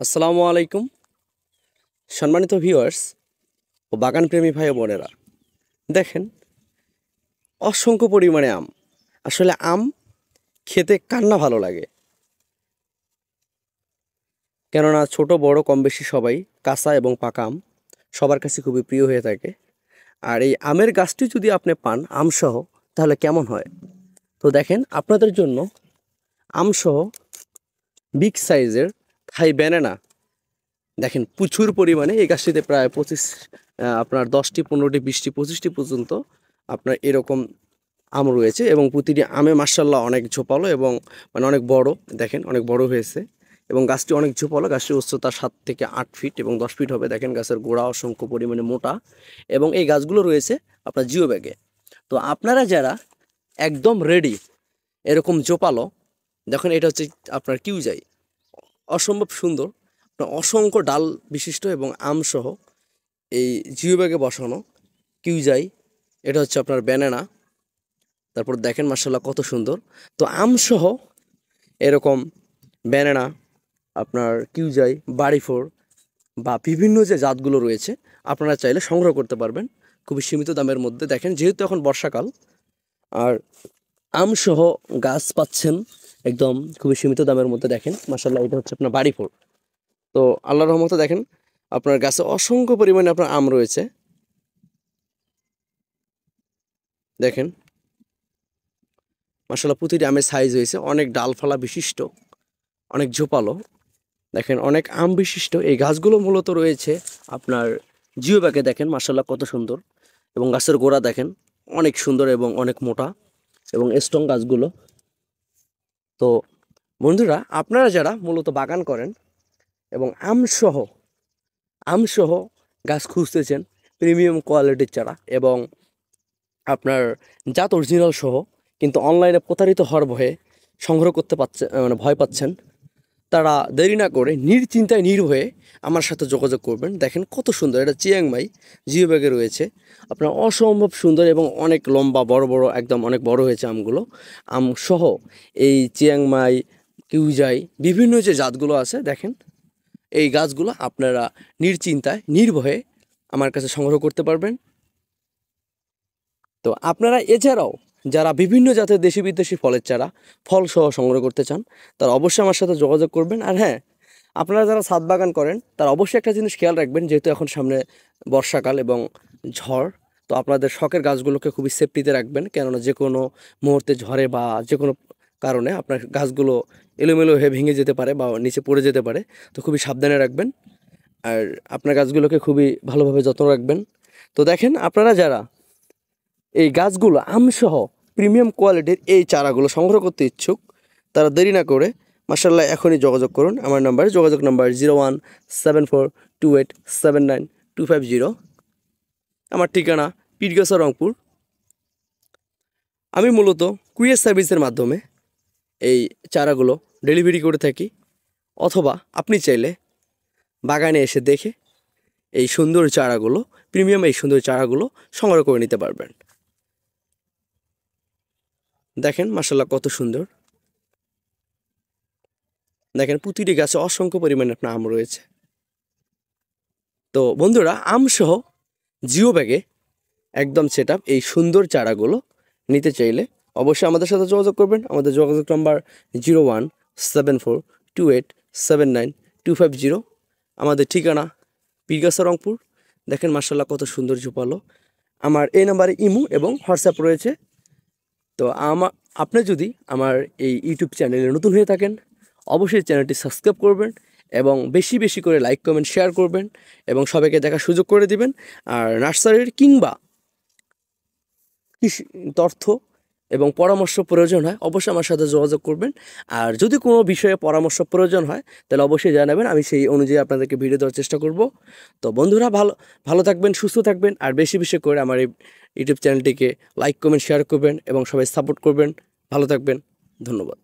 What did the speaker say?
আসসালামু আলাইকুম সম্মানিত ভিউয়ার্স ও বাগানপ্রেমী ভাই ও বোনেরা, দেখেন অসংখ্য পরিমাণে আম। আসলে আম খেতে কার না ভালো লাগে, কেননা ছোট বড় কম বেশি সবাই কাঁচা এবং পাকা আম সবার কাছে খুবই প্রিয় হয়ে থাকে। আর এই আমের গাছটি যদি আপনি পান আমসহ, তাহলে কেমন হয়? তো দেখেন আপনাদের জন্য আমসহ বিগ সাইজের থাই ব্যানানা, দেখেন প্রচুর পরিমাণে এই গাছটিতে প্রায় 25 আপনার 10টি 15টি 20টি 25টি পর্যন্ত আপনার এরকম আম রয়েছে এবং প্রতিটি আমে মাশাআল্লাহ অনেক ঝোপালো এবং মানে অনেক বড়, দেখেন অনেক বড় হয়েছে এবং গাছটি অনেক ঝোপালো। গাছটির উচ্চতা 7 থেকে 8 ফিট এবং 10 ফিট হবে। দেখেন গাছের গোড়া অসংখ্য পরিমাণে মোটা এবং এই গাছগুলো রয়েছে আপনার জিও ব্যাগে। তো আপনারা যারা একদম রেডি এরকম ঝোপালো, দেখেন এটা হচ্ছে আপনার কিউজাই, অসম্ভব সুন্দর, অসংখ্য ডাল বিশিষ্ট এবং আমসহ এই জিও ব্যাগে বসানো কিউজাই, এটা হচ্ছে আপনার ব্যানানা। তারপর দেখেন মাশাআল্লাহ কত সুন্দর। তো আমসহ এরকম ব্যানানা, আপনার কিউজাই, বাড়িফোর বা বিভিন্ন যে জাতগুলো রয়েছে আপনারা চাইলে সংগ্রহ করতে পারবেন খুবই সীমিত দামের মধ্যে। দেখেন যেহেতু এখন বর্ষাকাল আর আমসহ গাছ পাচ্ছেন একদম খুবই সীমিত দামের মধ্যে। দেখেন মাশাআল্লাহ এটা হচ্ছে আপনার বাড়িফোর। তো আল্লাহর রহমতে দেখেন আপনার গাছে অসংখ্য পরিমাণে আপনার আম রয়েছে। দেখেন মাশাআল্লাহ প্রতিটি আমের সাইজ হয়েছে অনেক ডালফালা বিশিষ্ট, অনেক ঝোপালো। দেখেন অনেক আম বিশিষ্ট এই গাছগুলো মূলত রয়েছে আপনার জিও ব্যাগে। দেখেন মাশাআল্লাহ কত সুন্দর এবং গাছের গোড়া দেখেন অনেক সুন্দর এবং অনেক মোটা এবং স্ট্রং গাছগুলো। তো বন্ধুরা, আপনারা যারা মূলত বাগান করেন এবং আমসহ গাছ খুঁজতেছেন প্রিমিয়াম কোয়ালিটির চারা এবং আপনার জাত অরিজিনাল সহ, কিন্তু অনলাইনে প্রতারিত হওয়ার ভয়ে সংগ্রহ করতে মানে ভয় পাচ্ছেন, তারা দেরি না করে নিশ্চিন্তায় নির্ভয়ে আমার সাথে যোগাযোগ করবেন। দেখেন কত সুন্দর, এটা চিয়াংমাই জিও ব্যাগে রয়েছে আপনার, অসম্ভব সুন্দর এবং অনেক লম্বা বড় বড়, একদম অনেক বড় হয়েছে আমগুলো। আম সহ এই চিয়াংমাই, কিউজাই বিভিন্ন যে জাতগুলো আছে, দেখেন এই গাছগুলো আপনারা নিশ্চিন্তায় নির্ভয়ে আমার কাছে সংগ্রহ করতে পারবেন। তো আপনারা এছাড়াও যারা বিভিন্ন জাতের দেশি বিদেশি ফলের চারা ফল সহ সংগ্রহ করতে চান, তারা অবশ্যই আমার সাথে যোগাযোগ করবেন। আর হ্যাঁ, আপনারা যারা ছাদ বাগান করেন তারা অবশ্যই একটা জিনিস খেয়াল রাখবেন, যেহেতু এখন সামনে বর্ষাকাল এবং ঝড়, তো আপনাদের শখের গাছগুলোকে খুবই সেফটিতে রাখবেন, কেননা যে কোনো মুহূর্তে ঝড়ে বা যে কোনো কারণে আপনার গাছগুলো এলোমেলো হয়ে ভেঙে যেতে পারে বা নিচে পড়ে যেতে পারে। তো খুবই সাবধানে রাখবেন আর আপনার গাছগুলোকে খুবই ভালোভাবে যত্ন রাখবেন। তো দেখেন আপনারা যারা এই গাছগুলো আমসহ প্রিমিয়াম কোয়ালিটির এই চারাগুলো সংগ্রহ করতে ইচ্ছুক, তারা দেরি না করে মাশাআল্লাহ এখনই যোগাযোগ করুন আমার নাম্বারে। যোগাযোগ নাম্বার 0174287925 আমার ঠিকানা পীরগাছা, রংপুর। আমি মূলত কুরিয়ার সার্ভিসের মাধ্যমে এই চারাগুলো ডেলিভারি করে থাকি, অথবা আপনি চাইলে বাগানে এসে দেখে এই সুন্দর চারাগুলো, প্রিমিয়াম এই সুন্দর চারাগুলো সংগ্রহ করে নিতে পারবেন। দেখেন মাশাআল্লাহ কত সুন্দর। দেখেন প্রতিটি গাছে অসংখ্য পরিমাণে আপনার আম রয়েছে। তো বন্ধুরা, আমসহ জিও ব্যাগে একদম সেটআপ এই সুন্দর চারাগুলো নিতে চাইলে অবশ্যই আমাদের সাথে যোগাযোগ করবেন। আমাদের যোগাযোগ নাম্বার 0174287925। আমাদের ঠিকানা পীরগাছা, রংপুর। দেখেন মাশাআল্লাহ কত সুন্দর ঝোপালো। আমার এই নাম্বারে ইমো এবং হোয়াটসঅ্যাপ রয়েছে। তো আপনি যদি আমার এই ইউটিউব চ্যানেলে নতুন হয়ে থাকেন, অবশ্যই চ্যানেলটি সাবস্ক্রাইব করবেন এবং বেশি বেশি করে লাইক কমেন্ট শেয়ার করবেন এবং সবাইকে দেখার সুযোগ করে দিবেন। আর নার্সারির কিংবা কৃষি তথ্য এবং পরামর্শ প্রয়োজন হয়, অবশ্যই আমার সাথে যোগাযোগ করবেন। আর যদি কোনো বিষয়ে পরামর্শ প্রয়োজন হয় তাহলে অবশ্যই জানাবেন, আমি সেই অনুযায়ী আপনাদেরকে ভিডিও দেওয়ার চেষ্টা করব। তো বন্ধুরা, ভালো থাকবেন, সুস্থ থাকবেন আর বেশি বেশি করে আমার এই ইউটিউব চ্যানেলটিকে লাইক কমেন্ট শেয়ার করবেন এবং সবাই সাপোর্ট করবেন। ভালো থাকবেন, ধন্যবাদ।